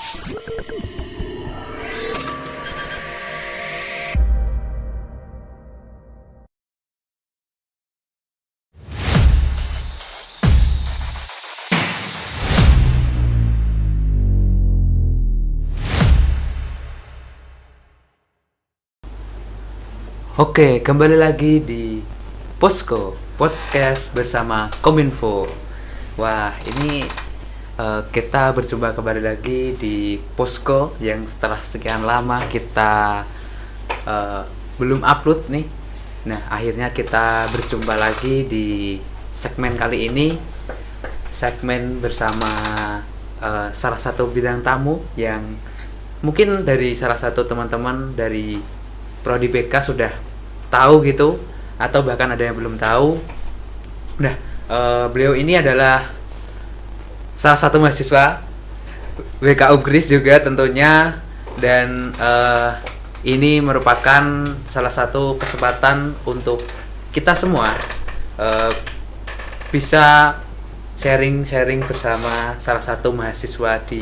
Oke, kembali lagi di Posko Podcast bersama Kominfo. Wah, ini kita berjumpa kembali lagi di Posko yang setelah sekian lama kita belum upload nih. Nah, akhirnya kita berjumpa lagi di segmen kali ini. Segmen bersama salah satu bintang tamu yang mungkin dari salah satu teman-teman dari Prodi BK sudah tahu gitu, atau bahkan ada yang belum tahu. Nah, beliau ini adalah salah satu mahasiswa BK Upgris juga tentunya, dan ini merupakan salah satu kesempatan untuk kita semua bisa sharing-sharing bersama salah satu mahasiswa di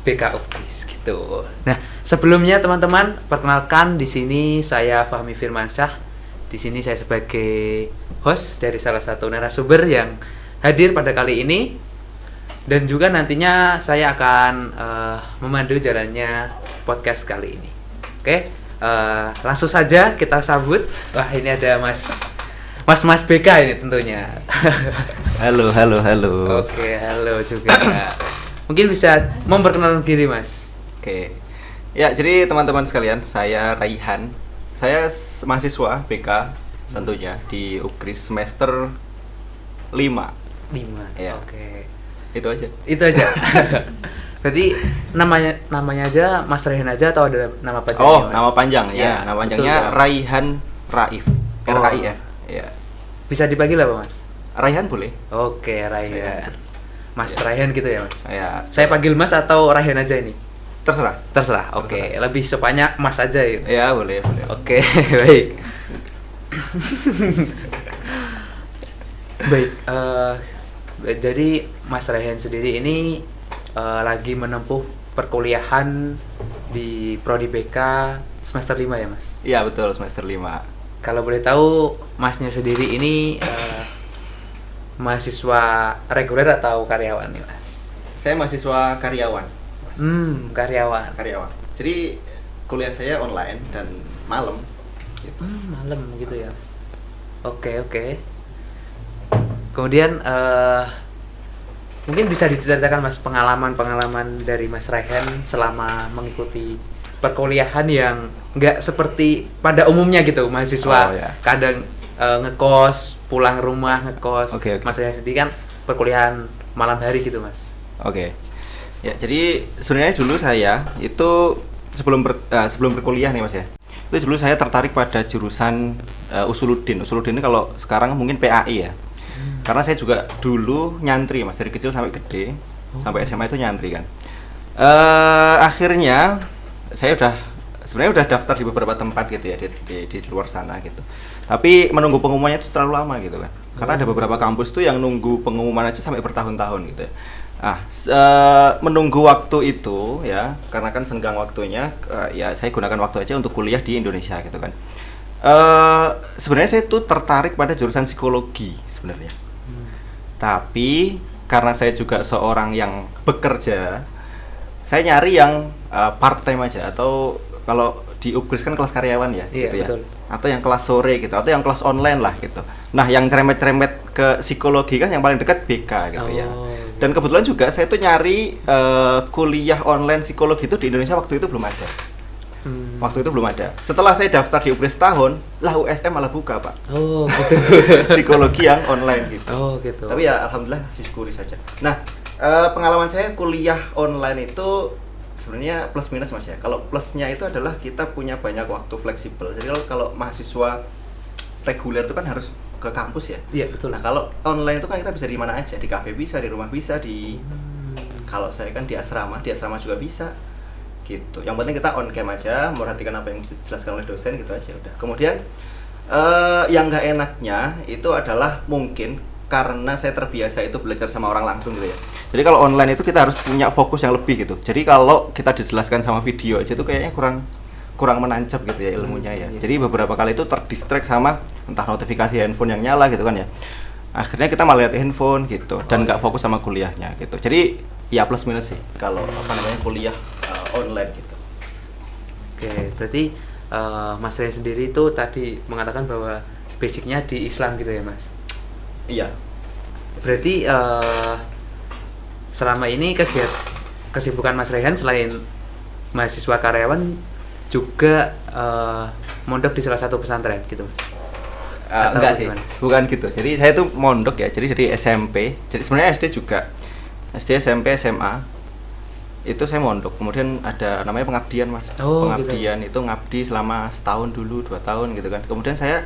BK Upgris gitu. Nah, sebelumnya teman-teman, perkenalkan di sini saya Fahmi Firmansyah. Di sini saya sebagai host dari salah satu narasumber yang hadir pada kali ini, dan juga nantinya saya akan memandu jalannya podcast kali ini. Oke, langsung saja kita sambut. Wah, ini ada Mas BK ini tentunya. Halo. Oke, halo juga. Mungkin bisa memperkenalkan diri, Mas. Oke. Ya, jadi teman-teman sekalian, saya Raihan. Saya mahasiswa BK tentunya di Upgris semester 5. 5. Ya. Oke. Itu aja. Itu aja. Berarti namanya aja Mas Raihan aja, atau ada nama panjangnya? Oh, Mas? nama panjang ya. Ya, Nama panjangnya betul, Raihan Raif. RAIF. Ya. Bisa dipanggil apa, Mas? Raihan boleh. Oke, Raihan. Mas Ya. Raihan gitu ya, Mas? Ya. Saya panggil Mas atau Raihan aja ini? Terserah. Terserah. Oke, Terserah. lebih sopannya Mas aja gitu. Ya, boleh. Oke, baik. Baik, jadi Mas Raihan sendiri ini lagi menempuh perkuliahan di Prodi BK semester 5 ya, Mas? Iya, betul, semester 5. Kalau boleh tahu, Masnya sendiri ini mahasiswa reguler atau karyawan nih, Mas? Saya mahasiswa karyawan. Karyawan. Jadi kuliah saya online dan malam. Gitu. Malam gitu ya, Mas. Oke. Kemudian mungkin bisa diceritakan, Mas, pengalaman dari Mas Raihan selama mengikuti perkuliahan yang nggak seperti pada umumnya gitu, mahasiswa. Oh, ya. Kadang ngekos, pulang rumah ngekos. Oke. Mas Raihan sendiri kan perkuliahan malam hari gitu, Mas. Oke. Ya, jadi sebenarnya dulu saya itu sebelum berkuliah nih, Mas ya. Itu dulu saya tertarik pada jurusan Usuluddin. Usuluddin ini kalau sekarang mungkin PAI ya. Karena saya juga dulu nyantri, Mas, dari kecil sampai gede, sampai SMA itu nyantri kan. Akhirnya saya sebenarnya udah daftar di beberapa tempat gitu ya, di luar sana gitu. Tapi menunggu pengumumannya itu terlalu lama gitu kan. Karena ada beberapa kampus tuh yang nunggu pengumuman aja sampai bertahun-tahun gitu ya. Menunggu waktu itu ya, karena kan senggang waktunya, ya saya gunakan waktu aja untuk kuliah di Indonesia gitu kan. Sebenarnya saya tuh tertarik pada jurusan psikologi sebenarnya. Tapi karena saya juga seorang yang bekerja, saya nyari yang part time aja, atau kalau di Upgris kan kelas karyawan ya, Iya, gitu ya. betul. Atau yang kelas sore gitu, atau yang kelas online lah gitu. Nah, yang cermet-cermet ke psikologi kan yang paling dekat BK gitu ya. Dan kebetulan juga saya tuh nyari kuliah online psikologi itu di Indonesia waktu itu belum ada. Setelah saya daftar di Upgris setahun, lah USM malah buka, Pak. Oh, gitu. Psikologi yang online gitu. Oh, gitu. Tapi ya alhamdulillah disyukuri saja. Nah, pengalaman saya kuliah online itu sebenarnya plus minus, Mas ya. Kalau plusnya itu adalah kita punya banyak waktu fleksibel. Jadi kalau mahasiswa reguler itu kan harus ke kampus ya. Iya, betul. Nah, kalau online itu kan kita bisa di mana aja, di kafe bisa, di rumah bisa, kalau saya kan di asrama juga bisa. Gitu. Yang penting kita on cam aja, memperhatikan apa yang dijelaskan oleh dosen gitu aja udah. Kemudian yang nggak enaknya itu adalah mungkin karena saya terbiasa itu belajar sama orang langsung gitu ya. Jadi kalau online itu kita harus punya fokus yang lebih gitu. Jadi kalau kita dijelaskan sama video aja tuh kayaknya kurang menancap gitu ya ilmunya ya. Iya. Jadi beberapa kali itu terdistract sama entah notifikasi handphone yang nyala gitu kan ya. Akhirnya kita malah lihat handphone gitu dan nggak fokus sama kuliahnya gitu. Jadi ya plus minus sih kalau kuliah online gitu. Oke, berarti Mas Rian sendiri itu tadi mengatakan bahwa basicnya di Islam gitu ya Mas. Iya. Berarti selama ini kesibukan Mas Rehan selain mahasiswa karyawan juga mondok di salah satu pesantren gitu Mas? Atau Enggak sih, gimana? bukan gitu. Jadi saya tuh mondok ya. Jadi SMP. Jadi sebenarnya SD juga. SD, SMP, SMA. Itu saya mondok. Kemudian ada namanya pengabdian, Mas. Oh, Pengabdian gitu. itu ngabdi selama setahun dulu, 2 tahun gitu kan. Kemudian saya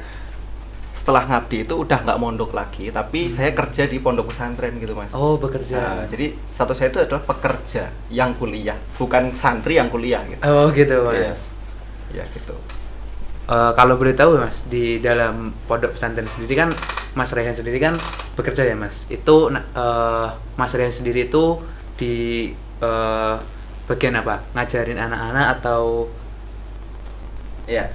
setelah ngabdi itu udah nggak mondok lagi, tapi saya kerja di pondok pesantren gitu, Mas. Oh, bekerja. Jadi status saya itu adalah pekerja yang kuliah, bukan santri yang kuliah gitu. Oh, gitu Iya. Mas. Ya gitu. Kalau boleh tahu Mas, di dalam pondok pesantren sendiri kan Mas Rehan sendiri kan bekerja ya Mas. Itu Mas Rehan sendiri itu di bagian apa? Ngajarin anak-anak atau Iya.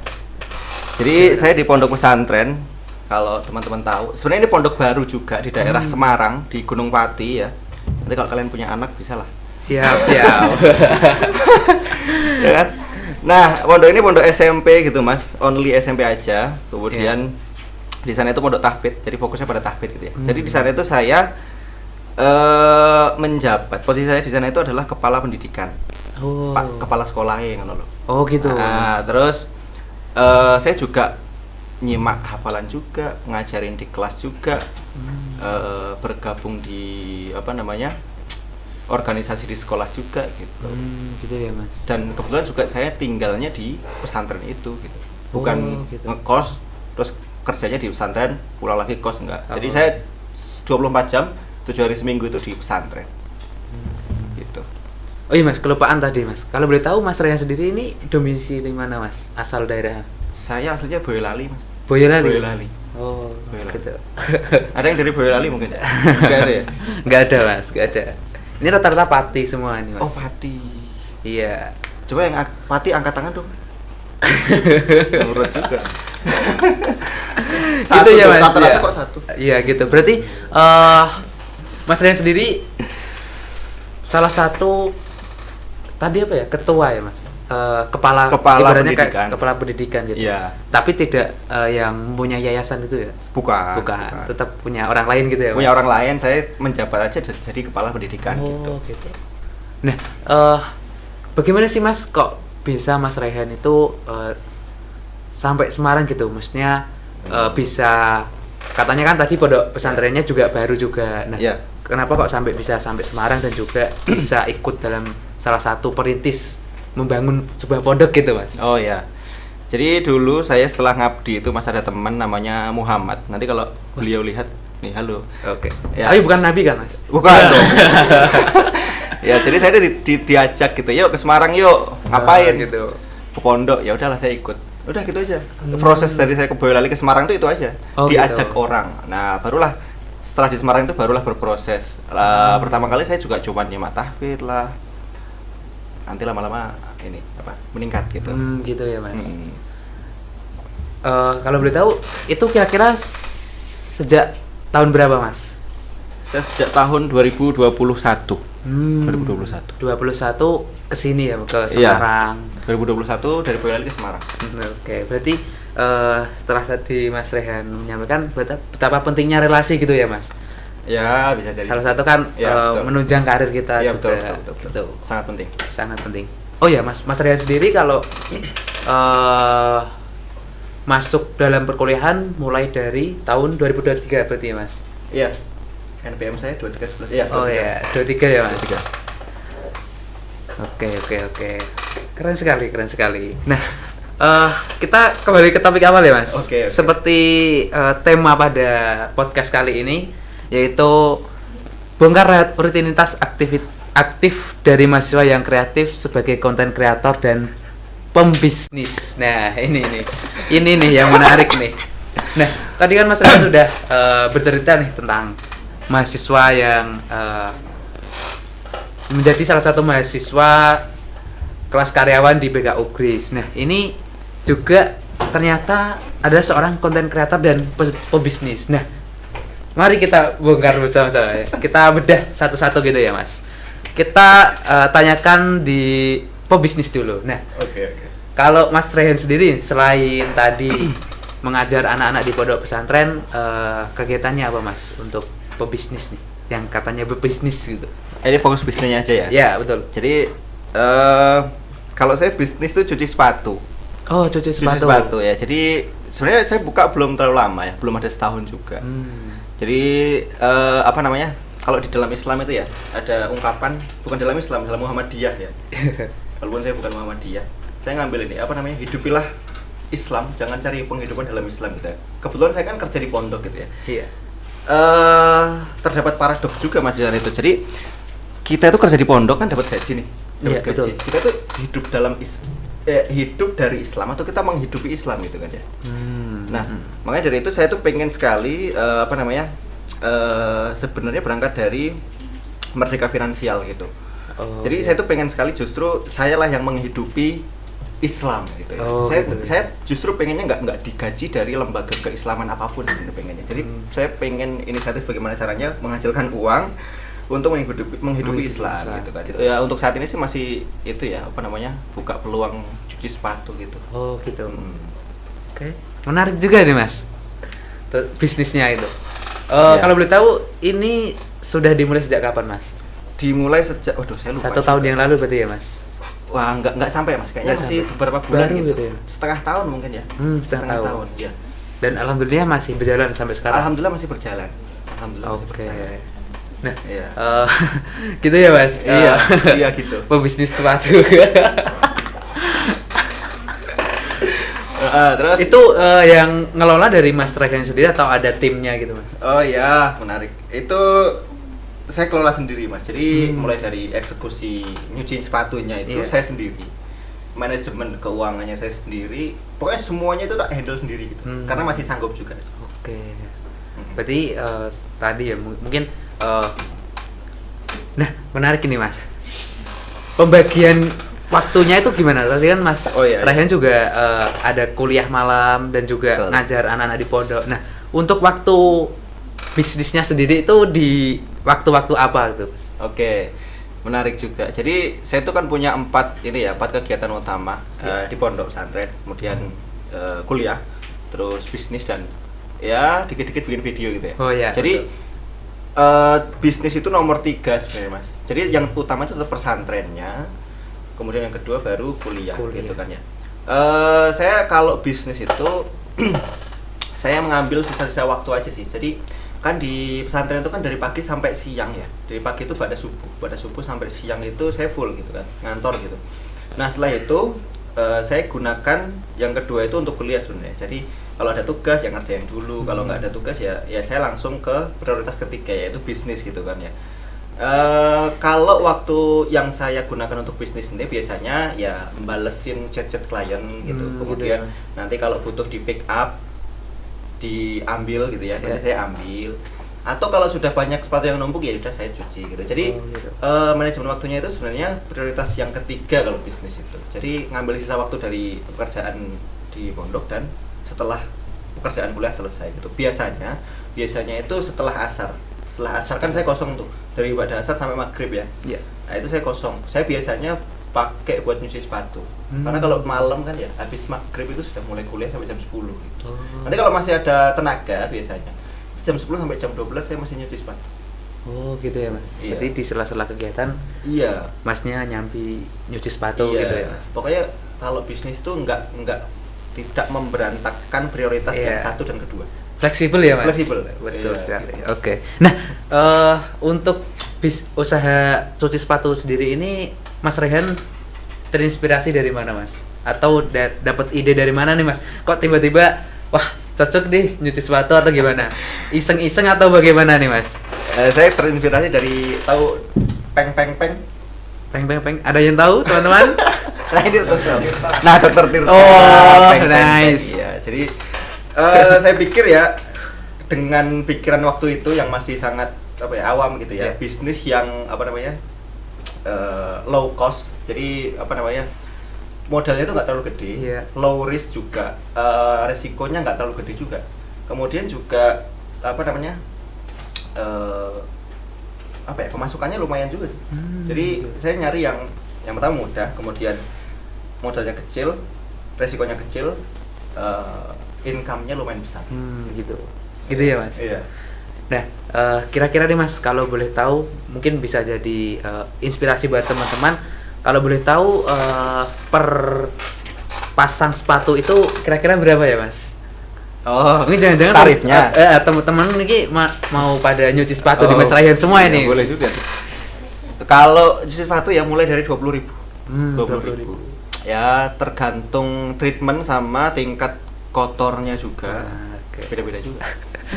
Jadi saya di pondok pesantren, kalau teman-teman tahu, sebenarnya ini pondok baru juga di daerah Semarang, di Gunung Pati ya. Nanti kalau kalian punya anak bisa lah. siap. Ya kan? Nah, pondok ini pondok SMP gitu, Mas. Only SMP aja. Kemudian di sana itu pondok tahfidz. Jadi fokusnya pada tahfidz gitu ya. Jadi di sana itu saya menjabat. Posisi saya di sana itu adalah kepala pendidikan. Oh. Pak kepala sekolah ngono lho. Oh, gitu. Nah, Mas. terus saya juga nyimak hafalan juga, ngajarin di kelas juga, bergabung di organisasi di sekolah juga gitu. Gitu ya Mas. Dan kebetulan juga saya tinggalnya di pesantren itu gitu. Bukan gitu. ngekos terus kerjanya di pesantren, pulang lagi kos enggak. Jadi Oh. saya 24 jam 7 hari seminggu itu di pesantren. Gitu. Oh iya Mas, kelupaan tadi Mas. Kalau boleh tahu Mas Rehan sendiri ini domisili mana Mas? Asal daerah Saya aslinya Boyolali, Mas. Boyolali. Boyolali. Oh, Boyolali. gitu. Ada yang dari Boyolali mungkin ya? Enggak ada ya? Nggak ada Mas, nggak ada. Ini rata-rata Pati semua ini Mas. Oh, Pati. Iya. Coba yang Pati angkat tangan dong. Menurut juga. Gitu ya Mas. Rata-rata Ya. kok satu. Iya gitu. Berarti Mas Rian sendiri salah satu tadi apa ya? Ketua ya Mas. Kepala ibaratnya kayak pendidikan. kepala pendidikan gitu. Iya. Tapi tidak yang punya yayasan itu ya. Bukan. Tetap punya orang lain gitu ya Mas. Punya orang lain, saya menjabat aja jadi kepala pendidikan Oh, gitu. Nah, bagaimana sih Mas kok bisa Mas Rehan itu sampai Semarang gitu? Maksudnya bisa, katanya kan tadi pondok pesantrennya juga baru juga. Nah, Iya. kenapa kok bisa sampai Semarang dan juga bisa ikut dalam salah satu perintis membangun sebuah pondok gitu Mas? Oh ya. Jadi dulu saya setelah ngabdi itu ada teman namanya Muhammad. Nanti kalau beliau lihat nih, halo. Oke. Ya. Tapi bukan Nabi kan Mas? Bukan dong. Ya, jadi saya diajak gitu, yuk ke Semarang yuk. Ngapain? Gitu. Ke pondok. Ya udahlah saya ikut. Udah gitu aja. Proses dari saya ke Boyolali ke Semarang itu aja. Oh, Diajak gitu. orang. Nah, barulah setelah di Semarang itu barulah berproses. Pertama kali saya juga cuma nyimak tahfidz lah. Nanti lama-lama ini meningkat gitu. Gitu ya Mas. Kalau boleh tahu itu kira-kira sejak tahun berapa Mas? Saya sejak tahun 2021. 2021. 21 kesini ya ke Semarang. 2021 dari Boyolali ke Semarang. Oke, berarti setelah tadi Mas Rehan menyampaikan betapa pentingnya relasi gitu ya Mas. Ya, bisa jadi. Salah satu kan Ya, betul. menunjang karir kita Ya, juga. betul. Gitu. Sangat penting. Sangat penting. Oh ya Mas Rehan sendiri kalau masuk dalam perkuliahan mulai dari tahun 2023 berarti ya Mas? Iya. NPM saya 2311. Iya. Oh 23. ya, 23 ya Mas. 23. Oke. Keren sekali. Nah, kita kembali ke topik awal ya Mas. Oke. Seperti tema pada podcast kali ini yaitu bongkar rutinitas aktif dari mahasiswa yang kreatif sebagai konten kreator dan pembisnis. Nah, ini nih yang menarik nih. Nah, tadi kan Mas Rehan sudah bercerita nih tentang mahasiswa yang menjadi salah satu mahasiswa kelas karyawan di BK Ugris. Nah, ini juga ternyata ada seorang konten kreator dan pebisnis. Nah, mari kita bongkar bersama-sama ya. Kita bedah satu-satu gitu ya, Mas. Kita tanyakan di pebisnis dulu. Nah, Oke. kalau Mas Rehan sendiri selain tadi mengajar anak-anak di pondok pesantren, kegiatannya apa Mas untuk pebisnis nih? Yang katanya berbisnis gitu. Ini fokus bisnisnya aja ya? Ya, betul. Jadi kalau saya bisnis tuh cuci sepatu. Oh, cuci sepatu. Cuci sepatu ya. Jadi sebenarnya saya buka belum terlalu lama ya, belum ada setahun juga. Jadi apa namanya? Kalau di dalam Islam itu ya ada ungkapan, bukan dalam Islam, dalam Muhammadiyah ya. Walaupun saya bukan Muhammadiyah, saya ngambil ini apa namanya? Hidupilah Islam, jangan cari penghidupan dalam Islam gitu ya. Kebetulan saya kan kerja di pondok gitu ya. Iya. Terdapat paradoks juga Mas dengan itu. Jadi kita itu kerja di pondok kan dapat gaji nih. Iya, Dapat gaji. betul. Kita tuh hidup dalam hidup dari Islam atau kita menghidupi Islam gitu kan ya. Nah, makanya dari itu saya tuh pengen sekali apa namanya? Sebenarnya berangkat dari merdeka finansial gitu. Oh, Jadi iya. saya tuh pengen sekali justru saya lah yang menghidupi Islam gitu ya. Oh, saya gitu. saya justru pengennya nggak digaji dari lembaga keislaman apapun gitu pengennya. Jadi saya pengen inisiatif bagaimana caranya menghasilkan uang untuk menghidupi Islam gitu kan. Itu ya untuk saat ini sih masih itu ya apa namanya buka peluang cuci sepatu gitu. Oh, gitu. Oke. Menarik juga nih Mas. Bisnisnya itu. Iya. Kalau boleh tahu ini sudah dimulai sejak kapan Mas? Dimulai sejak saya lupa. 1 tahun yang lalu berarti ya Mas? Wah, nggak sampai Mas, kayaknya Nggak masih sampai. beberapa bulan Baru gitu. gitu ya? Setengah tahun mungkin ya. Setengah tahun. Ya. Dan alhamdulillah masih berjalan sampai sekarang. Alhamdulillah masih berjalan. Alhamdulillah masih Oke. berjalan. Nah, Iya. gitu ya Mas. Iya, iya gitu. Pebisnis sepatu. Terus Itu yang ngelola dari Mas Rehan sendiri atau ada timnya gitu Mas? oh ya, menarik. Itu saya kelola sendiri Mas. Jadi mulai dari eksekusi nyuciin sepatunya itu Iya. saya sendiri. Manajemen keuangannya saya sendiri. Pokoknya semuanya itu tak handle sendiri gitu. Karena masih sanggup juga. Oke. Berarti tadi ya mungkin nah, menarik ini Mas. Pembagian waktunya itu gimana? Tadi kan Mas Oh, iya. Rehan juga ada kuliah malam dan juga Betul. ngajar anak-anak di pondok. Nah, untuk waktu bisnisnya sendiri itu di waktu-waktu apa gitu Mas? Oke, menarik juga. Jadi saya tuh kan punya 4 kegiatan utama di pondok pesantren, kemudian kuliah, terus bisnis dan ya dikit-dikit bikin video gitu ya. Oh iya. Jadi betul. bisnis itu nomor 3 sebenarnya Mas. Jadi yang utama itu tetap pesantrennya, kemudian yang kedua baru kuliah. Gitu kan ya. Saya kalau bisnis itu saya mengambil sisa-sisa waktu aja sih. Jadi kan di pesantren itu kan dari pagi sampai siang ya. Dari pagi itu pada subuh sampai siang itu saya full gitu kan, ngantor gitu. Nah setelah itu saya gunakan yang kedua itu untuk kuliah sebenarnya. Jadi kalau ada tugas ya ngerjain dulu, kalau nggak ada tugas ya saya langsung ke prioritas ketiga yaitu bisnis gitu kan ya. Kalau waktu yang saya gunakan untuk bisnis ini biasanya ya membalesin chat-chat klien gitu. Kemudian gitu ya, Mas. nanti kalau butuh di pick up diambil gitu ya, nanti saya ambil. Atau kalau sudah banyak sepatu yang numpuk ya sudah saya cuci gitu. Jadi gitu. manajemen waktunya itu sebenarnya prioritas yang ketiga kalau bisnis itu. Jadi ngambil sisa waktu dari pekerjaan di pondok dan setelah pekerjaan kuliah selesai gitu. Biasanya itu setelah asar. Setelah asar kan saya kosong tuh dari ibadah asar sampai maghrib ya. Iya. Nah itu saya kosong. Saya biasanya pakai buat nyuci sepatu. Karena kalau malam kan ya habis maghrib itu sudah mulai kuliah sampai jam 10 gitu. Nanti kalau masih ada tenaga biasanya jam 10 sampai jam 12 saya masih nyuci sepatu. Oh gitu ya Mas. Iya. Berarti di sela-sela kegiatan Iya. Masnya nyampi nyuci sepatu Iya. gitu ya Mas. Pokoknya kalau bisnis itu enggak tidak memberantakan prioritas Iya. yang satu dan kedua. Fleksibel ya Mas. Fleksibel. Betul Iya, sekali. gitu. Oke. Nah, untuk usaha cuci sepatu sendiri ini Mas Rehan terinspirasi dari mana Mas? Atau dapat ide dari mana nih Mas? Kok tiba-tiba wah cocok deh nyuci sepatu atau gimana? Iseng-iseng atau bagaimana nih Mas? Saya terinspirasi dari tahu peng. Peng. Ada yang tahu teman-teman? Nah ini Dokter. Nah Dokter Tirta. Oh, Peng. nice. Iya. Jadi saya pikir ya dengan pikiran waktu itu yang masih sangat awam gitu ya, Iya. bisnis yang low cost. Jadi apa namanya? Modalnya itu nggak terlalu gede, low risk juga, resikonya nggak terlalu gede juga. Kemudian juga apa namanya? Pemasukannya lumayan juga. Jadi saya nyari yang pertama mudah, kemudian modalnya kecil, resikonya kecil, income-nya lumayan besar. Gitu ya Mas. Iya. Nah, kira-kira nih Mas, kalau boleh tahu, mungkin bisa jadi inspirasi buat teman-teman. Kalau boleh tahu, per pasang sepatu itu kira-kira berapa ya Mas? Oh, ini jangan-jangan tarifnya. Teman-teman ini mau pada nyuci sepatu di Mas Rayhan semua ini. Boleh juga. Kalau nyuci sepatu ya mulai dari 20.000. 20.000. Ya tergantung treatment sama tingkat kotornya juga. Beda-beda juga.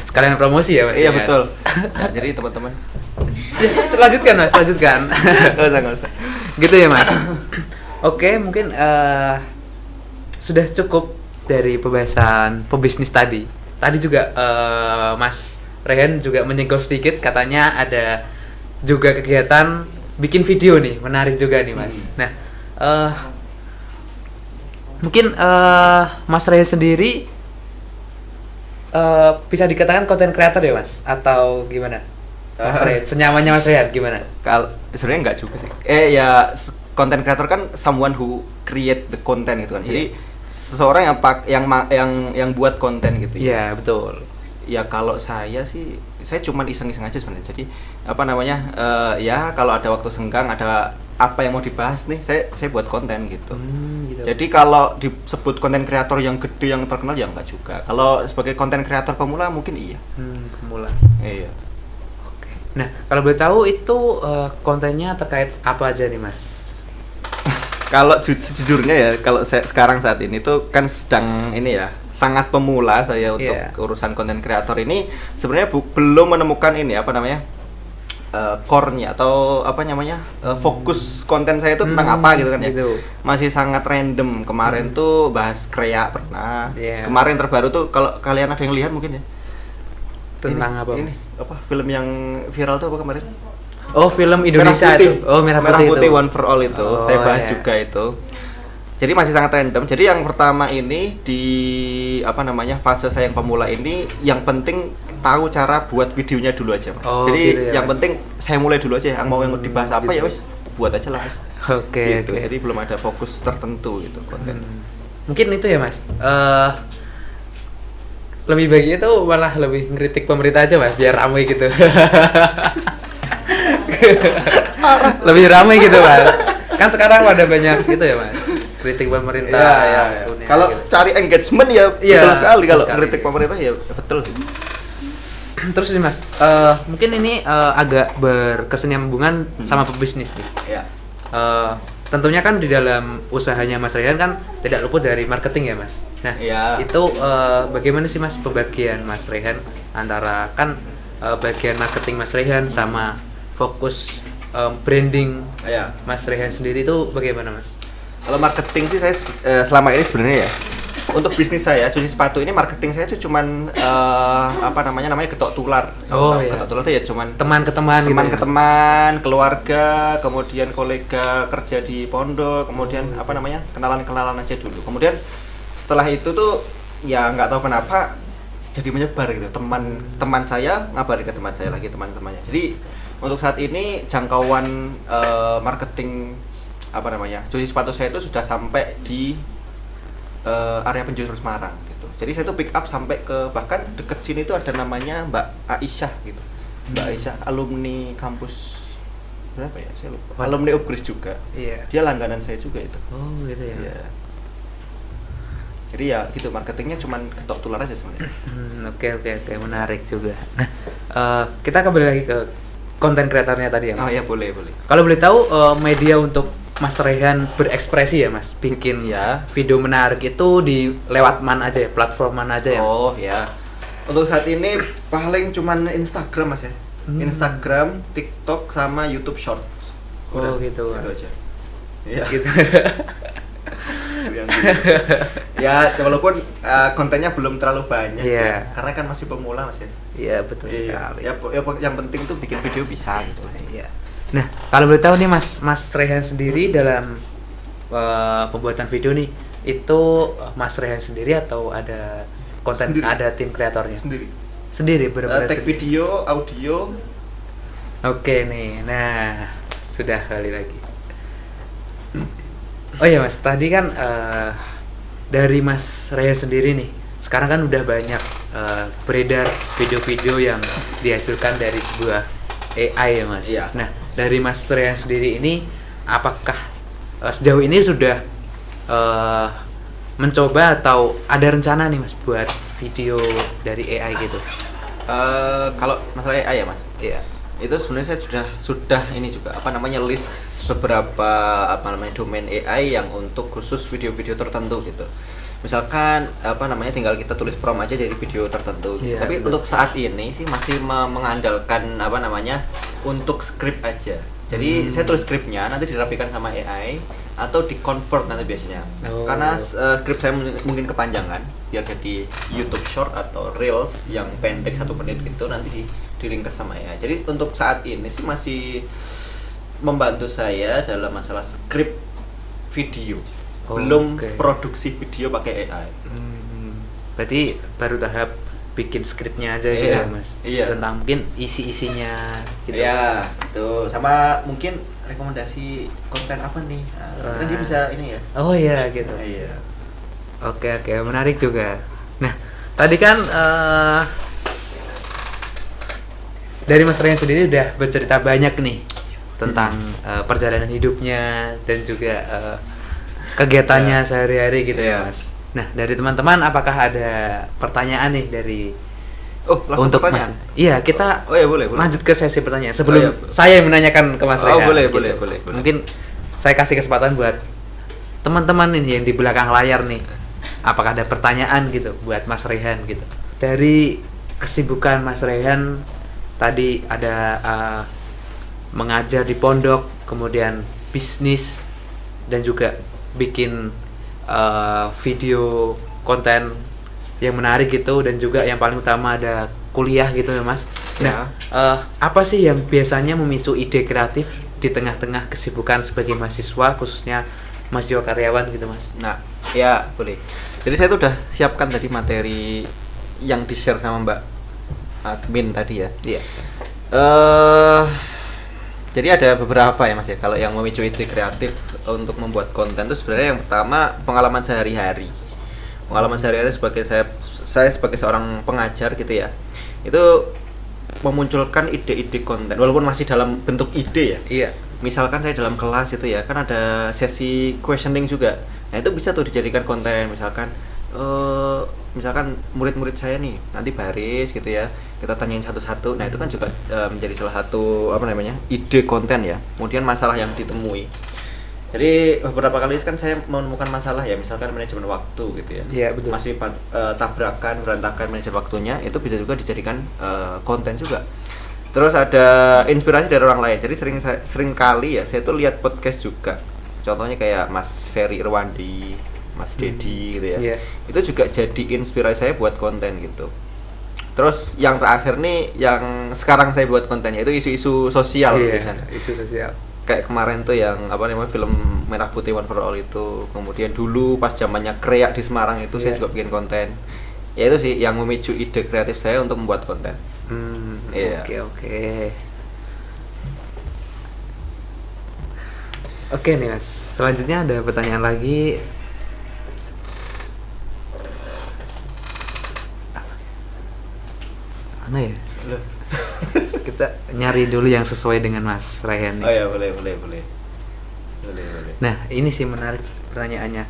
Sekalian promosi ya Mas? Iya betul. Nah, jadi teman-teman. Lanjutkan Mas, lanjutkan. Nggak usah. Gitu ya Mas. Oke, mungkin sudah cukup dari pembahasan pebisnis tadi. Tadi juga Mas Rayhan juga menyenggol sedikit, katanya ada juga kegiatan bikin video nih, menarik juga nih Mas. Nah, mungkin Mas Rayhan sendiri bisa dikatakan content creator ya Mas, atau gimana? Mas Rayhan, senyamannya Mas Rayhan gimana? Kalau sebenarnya enggak juga sih. Ya content creator kan someone who create the content gitu kan. Jadi seseorang yang buat konten gitu ya. Iya, betul. Ya kalau saya sih, saya cuma iseng-iseng aja sebenarnya. Jadi apa namanya? Ya kalau ada waktu senggang, ada apa yang mau dibahas nih, saya buat konten gitu. Gitu. Jadi kalau disebut konten kreator yang gede yang terkenal ya enggak juga. Kalau sebagai konten kreator pemula mungkin iya. Pemula. Iya. Oke. Nah, kalau boleh tahu itu kontennya terkait apa aja nih Mas? Kalau sejujurnya ya, kalau saya sekarang saat ini tuh kan sedang ini ya, sangat pemula saya untuk urusan konten kreator ini. Sebenarnya belum menemukan ini apa namanya, core-nya atau apa namanya, fokus konten saya itu tentang apa gitu kan ya. Gitu. Masih sangat random. Kemarin tuh bahas kreak pernah. Kemarin terbaru tuh kalau kalian ada yang lihat mungkin ya. Tentang apa? Ini apa film yang viral tuh apa kemarin? Oh, film Indonesia itu. Oh, Merah Putih One for All itu. Saya bahas juga itu. Jadi masih sangat random. Jadi yang pertama ini di apa namanya, fase saya yang pemula ini, yang penting tahu cara buat videonya dulu aja. Jadi gitu ya, yang penting saya mulai dulu aja. Yang mau yang dibahas apa gitu. Ya wes buat aja lah. Oke. Jadi belum ada fokus tertentu gitu konten. Mungkin itu ya Mas. Lebih baik itu malah lebih ngeritik pemerintah aja Mas, biar ramai gitu. Lebih ramai gitu Mas. Kan sekarang ada banyak gitu ya Mas, kritik pemerintah. Iya. Kalau gitu. Cari engagement ya betul sekali. Kalau kritik pemerintah ya betul sih. Terus nih Mas, mungkin ini agak berkesinambungan sama pebisnis nih. Iya. Tentunya kan di dalam usahanya Mas Rayhan kan tidak luput dari marketing ya Mas. Nah, itu bagaimana sih Mas pembagian Mas Rayhan antara kan bagian marketing Mas Rayhan sama fokus branding Mas Rayhan sendiri itu bagaimana Mas? Kalau marketing sih saya selama ini sebenarnya ya, untuk bisnis saya cuci sepatu ini marketing saya itu cuman apa namanya ketok tular. Ketok tular itu ya cuman teman ke teman, keluarga, kemudian kolega kerja di pondok, kemudian apa namanya kenalan aja dulu. Kemudian setelah itu tuh ya nggak tahu kenapa jadi menyebar gitu. Teman saya ngabari ke teman saya lagi, teman-temannya. Jadi untuk saat ini jangkauan marketing apa namanya cuci sepatu saya itu sudah sampai di area penjuru Semarang gitu. Jadi saya tuh pick up sampai ke bahkan deket sini tuh ada namanya Mbak Aisyah gitu. Mbak Aisyah alumni kampus berapa ya? Saya lupa. Alumni Upgris juga. Iya. Dia langganan saya juga itu. Oh, gitu ya. Iya. Jadi ya gitu, marketingnya cuman ketok tular aja sebenarnya. Oke, menarik juga. Nah, kita kembali lagi ke konten kreatornya tadi ya Mas. Oh ya, boleh. Kalau boleh tahu media untuk Mas Rayhan berekspresi ya Mas, bikin video menarik itu di lewat mana aja ya, platform mana aja ya Mas? Oh ya, untuk saat ini paling cuman Instagram Mas ya. Instagram, TikTok, sama YouTube Shorts. Oh gitu Mas. Gitu aja. Iya. Gitu. Ya walaupun kontennya belum terlalu banyak ya, karena kan masih pemula Mas ya. Iya betul sekali. Ya yang penting tuh bikin video bisa gitu. Iya. Nah, kalau boleh tahu nih Mas Rehan sendiri dalam pembuatan video nih, itu Mas Rehan sendiri atau ada konten, Sendiri. ada tim kreatornya? Sendiri. Sendiri, benar-benar Tag sendiri. video, audio. Oke nih, nah sudah kali lagi. Oh ya Mas, tadi kan dari Mas Rehan sendiri nih, sekarang kan udah banyak beredar video-video yang dihasilkan dari sebuah AI ya Mas. Iya. Nah, dari Mas Rehan sendiri ini, apakah sejauh ini sudah mencoba atau ada rencana nih Mas buat video dari AI gitu? Kalau masalah AI ya Mas, Iya. itu sebenarnya saya sudah ini juga apa namanya list beberapa apa namanya domain AI yang untuk khusus video-video tertentu gitu. Misalkan apa namanya tinggal kita tulis prompt aja dari video tertentu. Iya, Tapi betul. untuk saat ini sih masih mengandalkan apa namanya untuk script aja. Jadi saya tulis scriptnya nanti dirapikan sama AI atau di convert nanti biasanya. Oh. Karena script saya mungkin kepanjangan biar jadi YouTube Short atau Reels yang pendek 1 menit gitu nanti di ringkas sama AI. Jadi untuk saat ini sih masih membantu saya dalam masalah script video. Belum Oke. produksi video pakai AI. Berarti baru tahap bikin skripnya aja gitu Iya, ya Mas. iya. Tentang mungkin isi-isinya gitu. Ya, itu sama mungkin rekomendasi konten apa nih? Kan dia bisa ini ya. Oh iya gitu. Iya. Oke oke, menarik juga. Nah, tadi kan dari Mas Ryan sendiri udah bercerita banyak nih tentang perjalanan hidupnya dan juga kegiatannya sehari-hari gitu ya Iya. Mas. Nah, dari teman-teman apakah ada pertanyaan nih dari Oh, langsung untuk pertanyaan? Mas? Iya, kita Oh ya boleh, boleh. lanjut ke sesi pertanyaan sebelum Oh, iya. saya yang menanyakan ke Mas Oh, Rehan. boleh, gitu. boleh, boleh. Mungkin saya kasih kesempatan buat teman-teman ini yang di belakang layar nih. Apakah ada pertanyaan gitu buat Mas Rehan gitu? Dari kesibukan Mas Rehan tadi ada mengajar di pondok, kemudian bisnis dan juga bikin video konten yang menarik gitu, dan juga yang paling utama ada kuliah gitu ya Mas. Nah, apa sih yang biasanya memicu ide kreatif di tengah-tengah kesibukan sebagai mahasiswa, khususnya mahasiswa karyawan gitu Mas? Nah, ya boleh. Jadi saya tuh udah siapkan tadi materi yang di-share sama Mbak admin tadi ya. Iya. Jadi ada beberapa ya Mas ya. Kalau yang memicu ide kreatif untuk membuat konten itu sebenarnya yang pertama pengalaman sehari-hari. Pengalaman sehari-hari sebagai saya sebagai seorang pengajar gitu ya. Itu memunculkan ide-ide konten walaupun masih dalam bentuk ide ya. Iya. Misalkan saya dalam kelas itu ya, kan ada sesi questioning juga. Nah, itu bisa tuh dijadikan konten, misalkan murid-murid saya nih nanti baris gitu ya, kita tanyain satu-satu. Nah, itu kan juga menjadi salah satu apa namanya ide konten ya. Kemudian masalah yang ditemui, jadi beberapa kali kan saya menemukan masalah ya, misalkan manajemen waktu gitu ya. Iya, betul. Masih tabrakan berantakan manajemen waktunya, itu bisa juga dijadikan konten juga. Terus ada inspirasi dari orang lain. Jadi sering kali ya saya tuh lihat podcast juga. Contohnya kayak Mas Ferry Irwandi, Mas Dedi gitu ya. Iya. Itu juga jadi inspirasi saya buat konten gitu. Terus yang terakhir nih yang sekarang saya buat kontennya itu isu-isu sosial Iya, biasanya. isu sosial. Kayak kemarin tuh yang apa namanya film Merah Putih One for All itu. Kemudian dulu pas zamannya Kreak di Semarang itu saya Iya. juga bikin konten. Ya itu sih yang memicu ide kreatif saya untuk membuat konten. Iya. Oke. Oke nih Mas, selanjutnya ada pertanyaan lagi. Mana ya? Kita nyari dulu yang sesuai dengan Mas Ryan nih. Oh ya boleh. Nah, ini sih menarik pertanyaannya.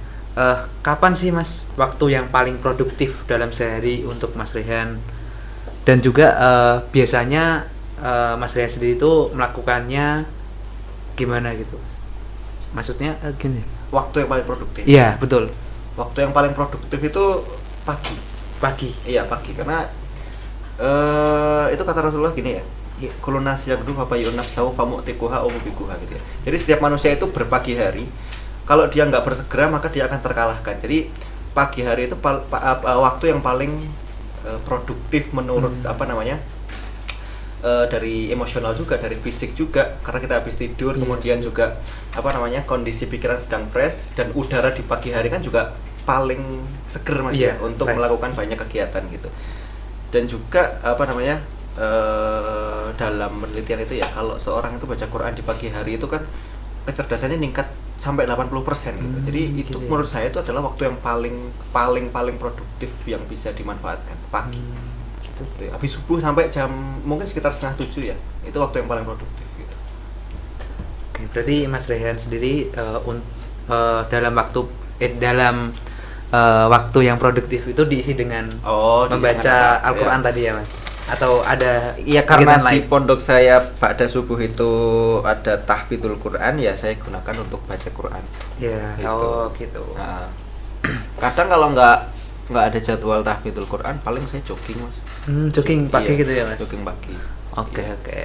Kapan sih Mas waktu yang paling produktif dalam sehari untuk Mas Rehan? Dan juga biasanya Mas Rehan sendiri itu melakukannya gimana gitu? Maksudnya gini. Waktu yang paling produktif. Iya, betul. Waktu yang paling produktif itu pagi. Pagi. Iya pagi karena itu kata Rasulullah gini ya. Iya. Kulunas yagdu fabayun nafsahu famu'tikuha umubikuha gitu ya. Jadi setiap manusia itu berpagi hari. Kalau dia nggak bersegera maka dia akan terkalahkan. Jadi pagi hari itu waktu yang paling produktif menurut apa namanya dari emosional juga, dari fisik juga, karena kita habis tidur, Iya. kemudian juga kondisi pikiran sedang fresh, dan udara di pagi hari kan juga paling seger mas Iya, ya, untuk fresh. melakukan banyak kegiatan gitu. Dan juga dalam penelitian itu ya, kalau seorang itu baca Quran di pagi hari itu kan kecerdasannya meningkat sampai 80% gitu. Jadi itu gitu ya. menurut saya itu adalah waktu yang paling produktif yang bisa dimanfaatkan, pagi. Gitu. Gitu ya. Habis subuh sampai jam mungkin sekitar 6:30 ya, itu waktu yang paling produktif gitu. Oke, berarti Mas Rehan sendiri dalam waktu yang produktif itu diisi dengan membaca Al-Quran tadi ya Mas? Atau ada Iya, karena kegiatan di lain? pondok saya pada subuh itu ada tahfidzul Quran, ya saya gunakan untuk baca Quran. Ya, Gitu. oh gitu. Nah, kadang kalau nggak ada jadwal tahfidzul Quran, paling saya jogging mas. Jogging pagi Iya, gitu ya Mas? Jogging pagi. Oke, Iya. oke.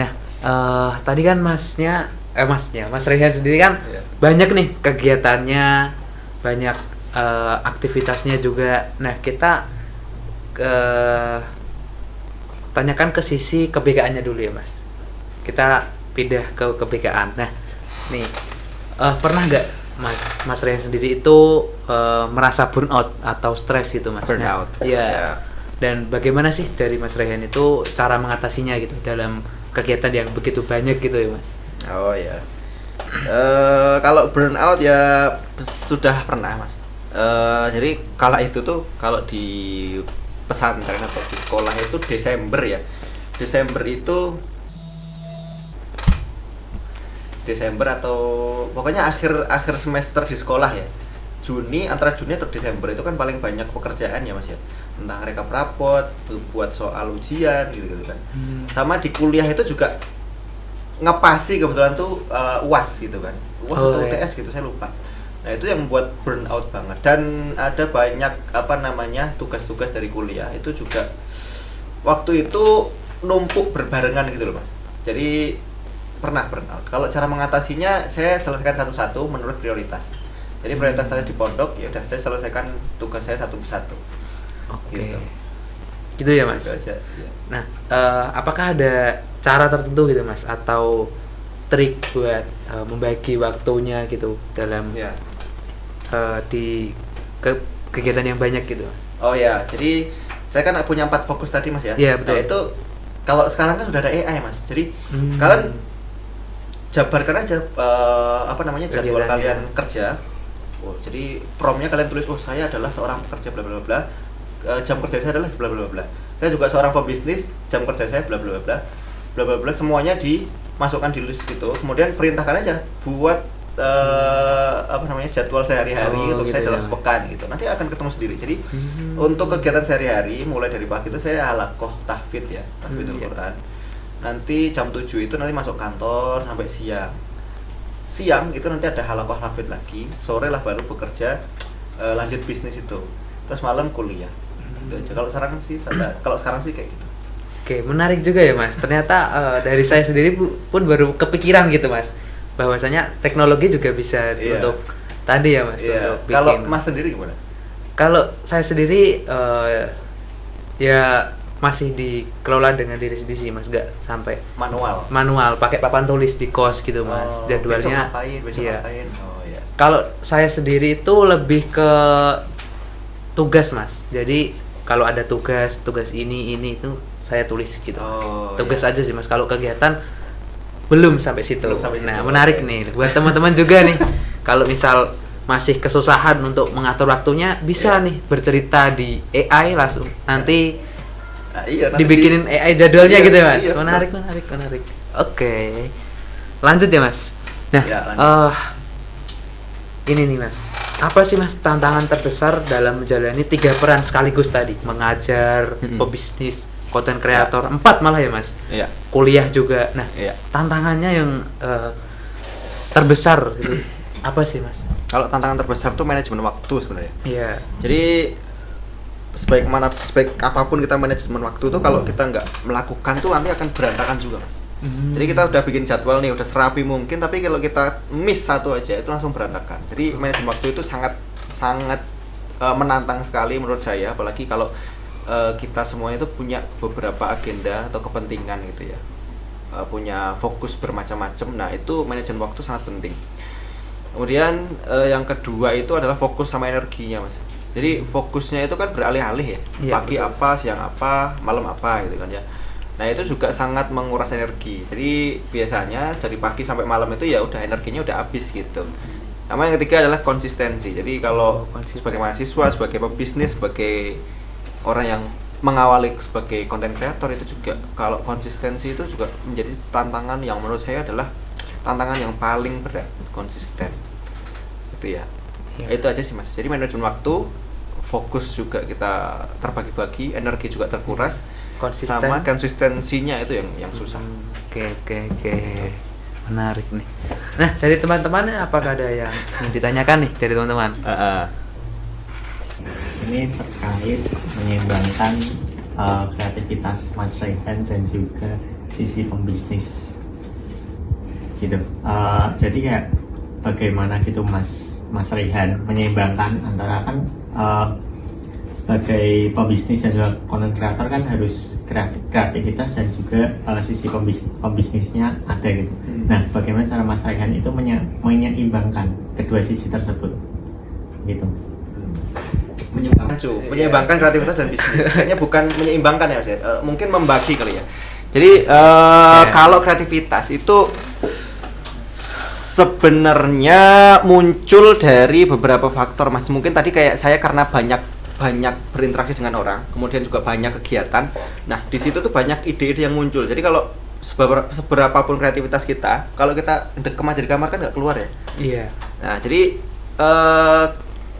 Nah, tadi kan Mas Rehan sendiri kan Iya. banyak nih kegiatannya, banyak aktivitasnya juga. Nah, kita tanyakan ke sisi kebegaannya dulu ya Mas. Kita pindah ke kebegaan. Nah, nih pernah nggak Mas Rehan sendiri itu merasa burnout atau stres gitu Mas? Burnout. Nah, iya. Ya. Dan bagaimana sih dari Mas Rehan itu cara mengatasinya gitu dalam kegiatan yang begitu banyak gitu ya Mas? Oh ya. Kalau burnout ya sudah pernah mas. Jadi kala itu tuh kalau di pesantren atau di sekolah itu Desember ya. Desember atau pokoknya akhir semester di sekolah ya. Antara Juni atau Desember itu kan paling banyak pekerjaan ya mas ya. Tentang rekap rapot, buat soal ujian gitu kan. Sama di kuliah itu juga ngepasi kebetulan tuh UAS gitu kan. UAS atau iya. UTS gitu saya lupa. Nah, itu yang membuat burnout banget, dan ada banyak tugas-tugas dari kuliah itu juga waktu itu numpuk berbarengan gitu loh mas. Jadi pernah burnout. Kalau cara mengatasinya, saya selesaikan satu-satu menurut prioritas. Jadi prioritas saya di pondok, ya udah saya selesaikan tugas saya satu persatu. Oke. Gitu. Gitu ya Mas. Itu aja. Ya. Nah, apakah ada cara tertentu gitu Mas atau trik buat membagi waktunya gitu dalam Ya. di kegiatan yang banyak gitu Mas? Oh ya, jadi saya kan punya 4 fokus tadi mas ya. Iya, betul. Nah, itu kalau sekarang kan sudah ada AI mas. Jadi kalian jabarkan aja jadwal Kegiatannya. kalian kerja. Oh, jadi promnya kalian tulis, saya adalah seorang pekerja bla bla bla. Jam kerja saya adalah bla bla bla. Saya juga seorang pebisnis, jam kerja saya bla bla bla. Bla bla bla, semuanya dimasukkan di list gitu. Kemudian perintahkan aja buat jadwal sehari-hari untuk gitu saya dalam ya, sepekan gitu. Nanti akan ketemu sendiri. Jadi untuk kegiatan sehari-hari mulai dari pagi itu saya halaqah tahfidz ya, tahfidzul Iya. Quran. Nanti jam 7 itu nanti masuk kantor sampai siang. Siang itu nanti ada halaqah tahfidz lagi, sore lah baru bekerja, lanjut bisnis itu. Terus malam kuliah. Gitu aja. Kalau sekarang sih kayak gitu. Oke, menarik juga ya Mas. Ternyata dari saya sendiri pun baru kepikiran gitu Mas, bahwasanya teknologi juga bisa Iya. untuk tadi ya Mas, Iya. untuk bikin. Kalau Mas sendiri gimana? Kalau saya sendiri ya masih dikelola dengan diri sendiri sih Mas, nggak sampai manual pakai papan tulis di kos gitu Mas. Jadwalnya. Besok Iya. ngapain? Oh iya. Kalau saya sendiri itu lebih ke tugas Mas. Jadi kalau ada tugas ini itu saya tulis gitu Mas. Oh, Tugas iya. aja sih Mas. Kalau kegiatan belum sampai situ. Belum sampai Nah, situ, menarik oke. nih buat teman-teman juga nih. Kalau misal masih kesusahan untuk mengatur waktunya, bisa Iya. nih bercerita di AI langsung. Nanti Nah, iya, nanti dibikinin AI jadwalnya Iya, gitu ya Mas. iya, menarik. Oke. Lanjut ya Mas. Nah, Ya, lanjut. ini nih Mas. Apa sih Mas tantangan terbesar dalam menjalani 3 peran sekaligus tadi? Mengajar, pebisnis, konten kreator, 4 malah ya Mas. Iya. Kuliah juga. Nah, Iya. tantangannya yang terbesar itu apa sih Mas? Kalau tantangan terbesar tuh manajemen waktu sebenarnya. Iya. Jadi sebaik apapun kita manajemen waktu tuh, kalau kita nggak melakukan tuh nanti akan berantakan juga mas. Jadi kita udah bikin jadwal nih, udah serapi mungkin, tapi kalau kita miss satu aja itu langsung berantakan. Jadi manajemen waktu itu sangat menantang sekali menurut saya, apalagi kalau kita semuanya itu punya beberapa agenda atau kepentingan gitu ya, punya fokus bermacam-macam. Nah itu manajemen waktu sangat penting. Kemudian yang kedua itu adalah fokus sama energinya mas. Jadi fokusnya itu kan beralih-alih ya, Iya, pagi betul. apa, siang apa, malam apa gitu kan ya. Nah itu juga sangat menguras energi. Jadi biasanya dari pagi sampai malam itu ya udah energinya udah habis gitu. Sama yang ketiga adalah konsistensi. Jadi kalau Konsisten. sebagai mahasiswa, sebagai pebisnis, sebagai orang yang mengawali sebagai content creator itu juga kalau konsistensi itu juga menjadi tantangan yang menurut saya adalah tantangan yang paling berat, konsisten. Itu ya. Iya. Itu aja sih mas. Jadi manajemen waktu, fokus juga kita terbagi-bagi, energi juga terkuras, Konsisten. sama konsistensinya itu yang susah. Oke, menarik nih. Nah, dari teman-teman apakah ada yang ingin ditanyakan nih dari teman-teman? Ini terkait menyeimbangkan kreativitas Mas Rehan dan juga sisi pembisnis gitu. Jadi kayak bagaimana gitu Mas Rehan menyeimbangkan antara kan sebagai pembisnis dan juga content creator kan harus kreativitas dan juga sisi pembisnisnya ada gitu. Nah, bagaimana cara Mas Rehan itu menyeimbangkan kedua sisi tersebut gitu? Menyeimbangkan kreativitas dan bisnis. Kayaknya bukan menyeimbangkan ya mas ya. Mungkin membagi kali ya. Jadi kalau kreativitas itu sebenarnya muncul dari beberapa faktor mas. Mungkin tadi kayak saya karena banyak berinteraksi dengan orang, kemudian juga banyak kegiatan. Nah di situ tuh banyak ide-ide yang muncul. Jadi kalau seberapapun kreativitas kita, kalau kita dekem aja di kamar kan nggak keluar ya. Iya. Nah jadi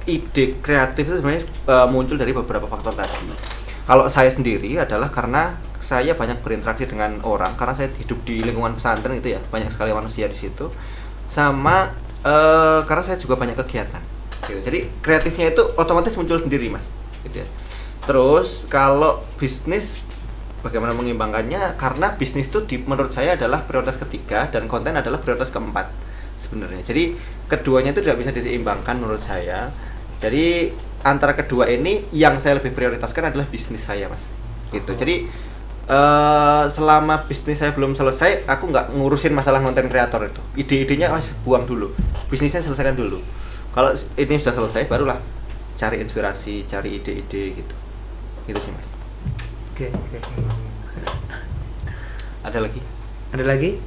ide kreatif itu sebenarnya muncul dari beberapa faktor tadi. Kalau saya sendiri adalah karena saya banyak berinteraksi dengan orang, karena saya hidup di lingkungan pesantren itu ya, banyak sekali manusia di situ. Sama karena saya juga banyak kegiatan. Gitu. Jadi kreatifnya itu otomatis muncul sendiri mas. Gitu ya. Terus kalau bisnis bagaimana mengimbangannya? Karena bisnis itu menurut saya adalah prioritas ketiga dan konten adalah prioritas keempat sebenarnya. Jadi keduanya itu tidak bisa diseimbangkan menurut saya. Jadi antara kedua ini yang saya lebih prioritaskan adalah bisnis saya mas. Gitu. Jadi selama bisnis saya belum selesai, aku nggak ngurusin masalah konten kreator itu. Ide-idenya buang dulu. Bisnisnya selesaikan dulu. Kalau ini sudah selesai, barulah cari inspirasi, cari ide-ide gitu. Gitu sih mas. Oke. Ada lagi? Ada lagi?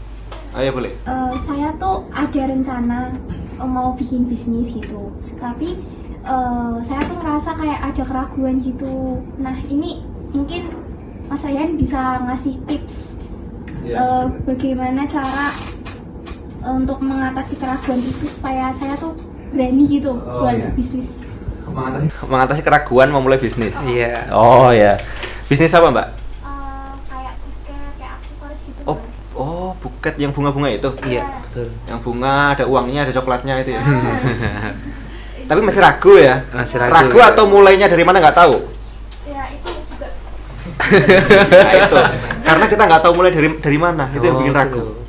Oh ya boleh. Saya tuh ada rencana mau bikin bisnis gitu, tapi saya tuh ngerasa kayak ada keraguan gitu. Nah ini mungkin Mas Ryan bisa ngasih tips bagaimana cara untuk mengatasi keraguan itu supaya saya tuh berani gitu buat bisnis. Mengatasi keraguan memulai bisnis. Iya. Oh ya. Bisnis apa mbak? Kayak buket, kayak aksesoris gitu. Oh buket yang bunga-bunga itu. Iya, betul. Yang bunga ada uangnya, ada coklatnya itu ya. Tapi masih ragu ya. Masih ragu. Atau mulainya dari mana nggak tahu. Ya itu juga. Nah itu. Karena kita nggak tahu mulai dari mana. Itu yang bikin ragu. Betul.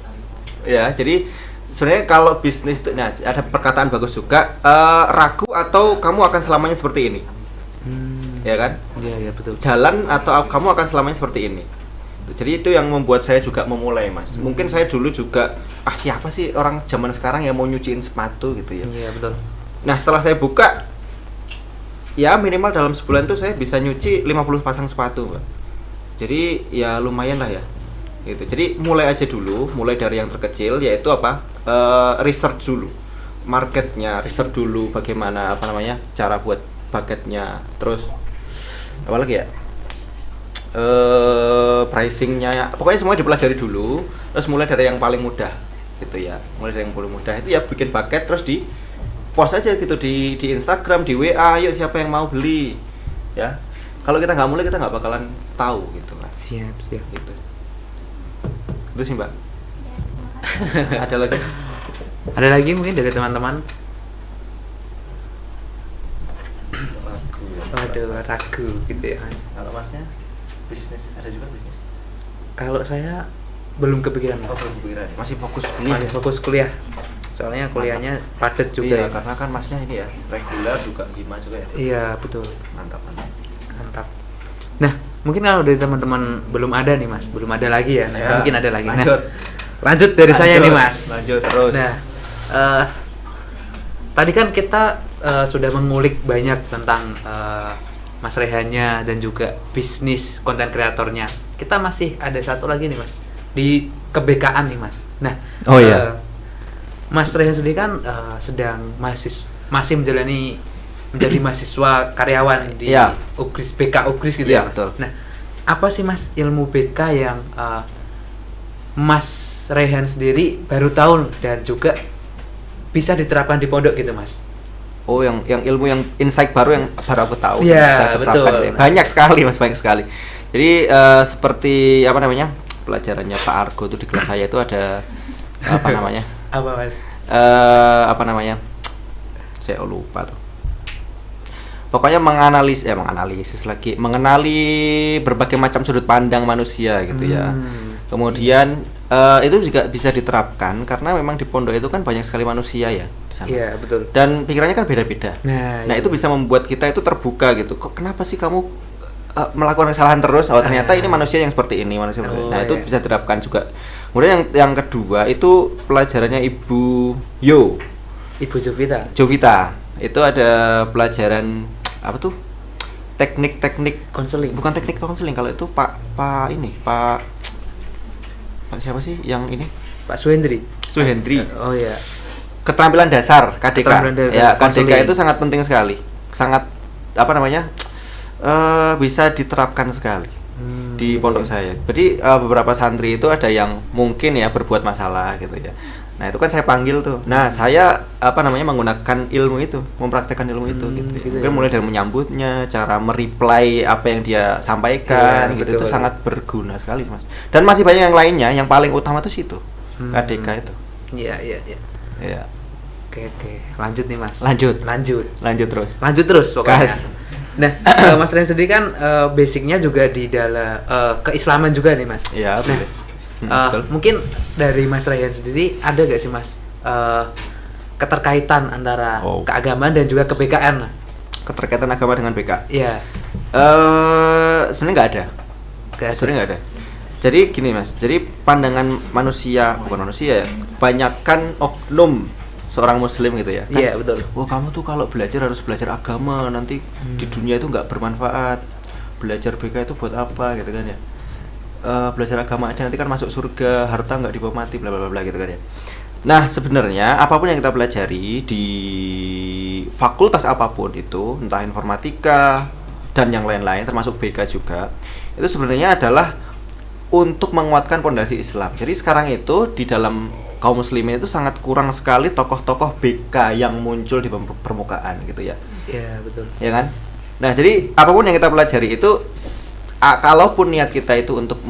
Ya jadi sebenarnya kalau bisnis itu, nah ada perkataan bagus juga, ragu atau kamu akan selamanya seperti ini. Ya kan? Iya, betul. Jalan atau kamu akan selamanya seperti ini. Jadi itu yang membuat saya juga memulai mas. Mungkin saya dulu juga siapa sih orang zaman sekarang yang mau nyuciin sepatu gitu ya. Iya, betul. Nah setelah saya buka, ya minimal dalam sebulan tuh saya bisa nyuci 50 pasang sepatu Mbak. Jadi ya lumayan lah ya gitu. Jadi mulai aja dulu, mulai dari yang terkecil, yaitu apa, research dulu marketnya, research dulu bagaimana cara buat paketnya, terus apa lagi ya, pricingnya ya. Pokoknya semuanya dipelajari dulu, terus mulai dari yang paling mudah gitu ya. Mulai dari yang paling mudah itu ya bikin paket, terus di post aja gitu di Instagram, di WA, yuk siapa yang mau beli ya. Kalau kita nggak mulai, kita nggak bakalan tahu gitu kan. Siap. Gitu. Itu sih Mbak. Ada lagi? Ada lagi mungkin dari teman-teman? Waduh, ragu gitu ya. Kalau masnya bisnis, ada juga bisnis? Kalau saya belum kepikiran. Oh, belum kepikiran. Masih fokus Masih fokus kuliah. Soalnya kuliahnya padat juga iya, ya. karena kan masnya ini ya reguler juga gimana juga ya. Iya, betul. Mantap. Mantap. mungkin kalau dari teman-teman belum ada nih Mas, belum ada lagi ya. Nah, Ya, mungkin ada lagi. lanjut. Lanjut dari saya nih Mas. Lanjut terus. Nah, tadi kan kita sudah mengulik banyak tentang Mas Rehannya dan juga bisnis konten kreatornya. Kita masih ada satu lagi nih Mas, di kebekaan nih Mas. Nah, Oh, iya. Mas Rehan sendiri kan sedang masih menjadi mahasiswa karyawan di Iya. UKRIS, BK UKRIS gitu Iya, ya Mas. betul. Nah, apa sih Mas ilmu BK yang Mas Rehan sendiri baru tahu dan juga bisa diterapkan di pondok gitu Mas? Oh, yang ilmu yang insight baru yang baru aku tahu. Iya, Bisa terapkan betul. ya. Banyak sekali Mas, banyak sekali. Jadi seperti apa namanya? Pelajarannya Pak Argo itu di kelas saya itu ada apa namanya? Apa Mas? Apa namanya? Saya lupa tuh. Pokoknya menganalisis lagi, mengenali berbagai macam sudut pandang manusia gitu ya. Kemudian itu juga bisa diterapkan karena memang di pondok itu kan banyak sekali manusia ya di sana. Iya, betul. Dan pikirannya kan beda-beda. Nah, Itu bisa membuat kita itu terbuka gitu. Kok kenapa sih kamu melakukan kesalahan terus? Oh, ternyata ini manusia yang seperti ini, manusia. Oh, Nah, itu iya. bisa diterapkan juga. Kemudian yang kedua itu pelajarannya Ibu Ibu Jovita. Jovita. Itu ada pelajaran apa tuh? Teknik-teknik, Konseling. bukan teknik konseling, kalau itu Pak siapa sih yang ini? Pak Suhendri. Suhendri. Oh iya. Keterampilan dasar KDK. Keterampilan dasar, Ya, konseling. KDK itu sangat penting sekali. Sangat apa namanya? Bisa diterapkan sekali di pondok saya. Jadi beberapa santri itu ada yang mungkin ya berbuat masalah gitu ya. Nah, itu kan saya panggil tuh. Nah, saya apa namanya menggunakan ilmu itu, mempraktekkan ilmu itu gitu. gitu Mungkin ya, mulai Mas. dari menyambutnya, cara mereply apa yang dia sampaikan Iya, gitu. betul. Itu sangat berguna sekali, Mas. Dan masih banyak yang lainnya, yang paling utama itu situ. KDK itu. Iya, iya, iya. Ya. Oke. Lanjut nih Mas. Lanjut. Lanjut terus pokoknya. Gas. Nah, Mas Ren sendiri kan basicnya juga di dalam keislaman juga nih Mas. Iya, boleh. Betul. Mungkin dari Mas Ryan sendiri ada gak sih Mas keterkaitan antara keagamaan dan juga kebekaan? Keterkaitan agama dengan BK. Iya. Sebenarnya nggak ada. Sebenarnya nggak ada. Jadi gini Mas, jadi pandangan manusia, bukan manusia ya, kebanyakan oknum seorang muslim gitu ya kan? Iya, betul. Wah, kamu tuh kalau belajar harus belajar agama, nanti di dunia itu nggak bermanfaat. Belajar BK itu buat apa gitu kan ya? Belajar agama aja nanti kan masuk surga, harta nggak dibawa mati, bla bla bla gitu kan ya. Nah, sebenarnya apapun yang kita pelajari di fakultas apapun itu, entah informatika dan yang lain-lain termasuk BK juga, itu sebenarnya adalah untuk menguatkan pondasi Islam. Jadi sekarang itu di dalam kaum muslimin itu sangat kurang sekali tokoh-tokoh BK yang muncul di permukaan gitu ya. Iya, betul. Ya kan? Nah, jadi apapun yang kita pelajari itu kalaupun niat kita itu untuk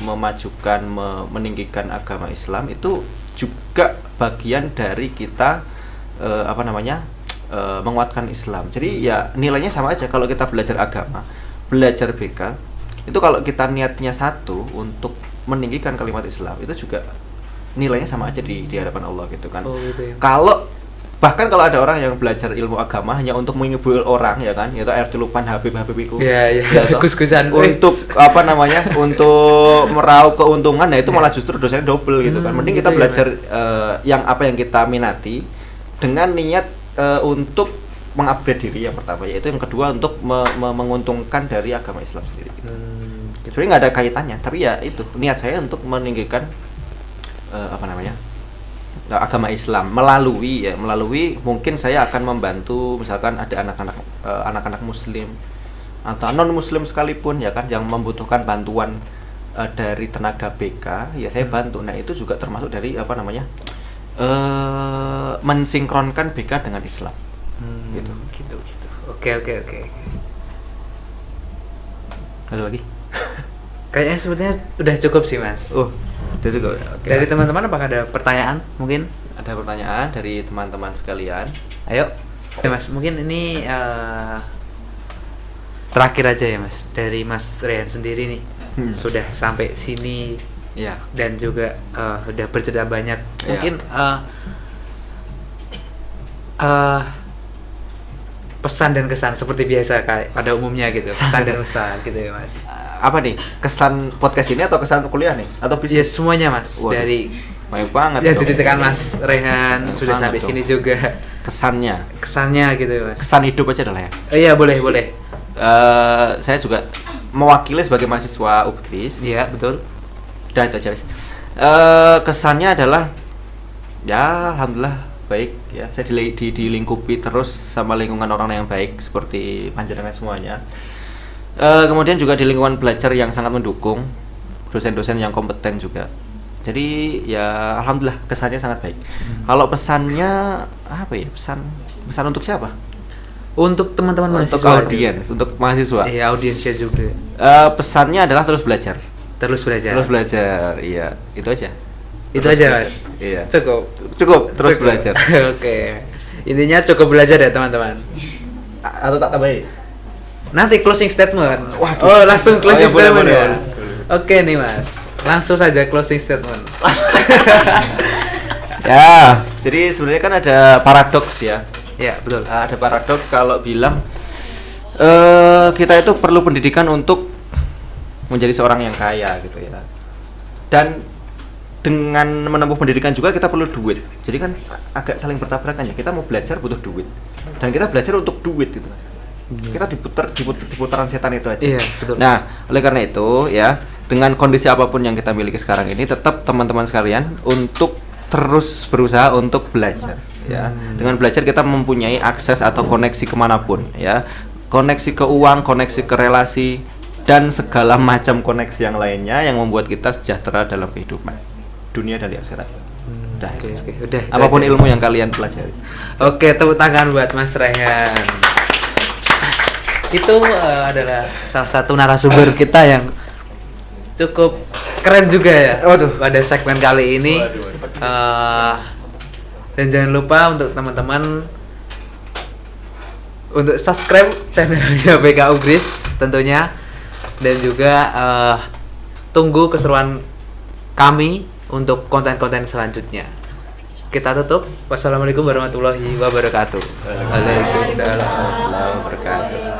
memajukan, meninggikan agama Islam, itu juga bagian dari kita menguatkan Islam. Jadi ya nilainya sama aja kalau kita belajar agama, belajar BK. Itu kalau kita niatnya satu untuk meninggikan kalimat Islam, itu juga nilainya sama aja di hadapan Allah gitu kan. Oh, gitu ya. Bahkan kalau ada orang yang belajar ilmu agama hanya untuk menghibur orang ya kan, yaitu air celupan Habib itu. Iya, kus-kusan Untuk untuk meraup keuntungan, nah itu malah justru dosanya double gitu kan. Mending gitu kita ya, belajar yang apa yang kita minati dengan niat untuk mengupgrade diri yang pertama, yaitu yang kedua untuk menguntungkan dari agama Islam sendiri gitu. Sebenarnya nggak ada kaitannya, tapi ya itu niat saya untuk meninggikan agama Islam melalui mungkin saya akan membantu misalkan ada anak-anak muslim atau non muslim sekalipun ya kan yang membutuhkan bantuan dari tenaga BK, ya saya bantu. Nah, itu juga termasuk dari mensinkronkan BK dengan Islam. Gitu. Oke. Ada lagi? Kayaknya sebetulnya udah cukup sih Mas. Itu juga. Oke. Dari teman-teman apakah ada pertanyaan mungkin? Ada pertanyaan dari teman-teman sekalian. Ayo. Ya, Mas, mungkin ini terakhir aja ya Mas, dari Mas Ryan sendiri nih. Sudah sampai sini Ya. dan juga udah bercerita banyak. Mungkin pesan dan kesan seperti biasa kayak pada umumnya gitu, kesan dan pesan gitu ya Mas. Apa nih? Kesan podcast ini atau kesan kuliah nih? Atau Ya bisnis? semuanya Mas, Waduh, dari banyak banget. ya dong. dititipkan Mas Rehan Banyak sudah banget sampai dong. sini juga Kesannya. kesannya gitu ya Mas. Kesan hidup aja adalah ya. Iya boleh boleh. Saya juga mewakili sebagai mahasiswa UPTRIS. Iya betul. Udah itu aja. Wis. Kesannya adalah ya alhamdulillah baik ya. Saya dilingkupi terus sama lingkungan orang yang baik seperti panjenengan semuanya. Kemudian juga di lingkungan belajar yang sangat mendukung, dosen-dosen yang kompeten juga. Jadi ya alhamdulillah kesannya sangat baik. Kalau pesannya apa ya? Pesan untuk siapa? Untuk teman-teman Untuk mahasiswa. audiens, untuk mahasiswa. Iya audiensnya juga. Pesannya adalah terus belajar. Terus belajar. Terus belajar, iya, itu aja. Itu aja Mas. Iya. Cukup. Terus Cukup. belajar. Oke. Intinya cukup belajar ya teman-teman. Atau tak tambahin? Nanti closing statement. Waduh. Oh, langsung closing Oh, ya, boleh, statement boleh, ya. boleh. Oke nih Mas. Langsung saja closing statement. Ya, jadi sebenarnya kan ada paradoks ya. Ya, betul. Ada paradoks kalau bilang kita itu perlu pendidikan untuk menjadi seorang yang kaya gitu ya. Dan dengan menempuh pendidikan juga kita perlu duit. Jadi kan agak saling bertabrakan ya. Kita mau belajar butuh duit. Dan kita belajar untuk duit gitu. Kita di putaran setan itu aja. Iya, betul. Nah, oleh karena itu ya, dengan kondisi apapun yang kita miliki sekarang ini, tetap teman-teman sekalian untuk terus berusaha untuk belajar. Ya, dengan belajar kita mempunyai akses atau koneksi kemanapun. Ya, koneksi ke uang, koneksi ke relasi, dan segala macam koneksi yang lainnya yang membuat kita sejahtera dalam kehidupan dunia dan di akhirat. Udah. Oke, udah. itu Apapun aja. ilmu yang kalian pelajari. Oke, tepuk tangan buat Mas Rehan. Itu adalah salah satu narasumber kita yang cukup keren juga ya. Waduh. Pada segmen kali ini. Dan jangan lupa untuk teman-teman untuk subscribe channelnya BK Ugris tentunya, dan juga tunggu keseruan kami untuk konten-konten selanjutnya. Kita tutup. Wassalamualaikum warahmatullahi wabarakatuh. Waalaikumsalam. Warahmatullahi wabarakatuh.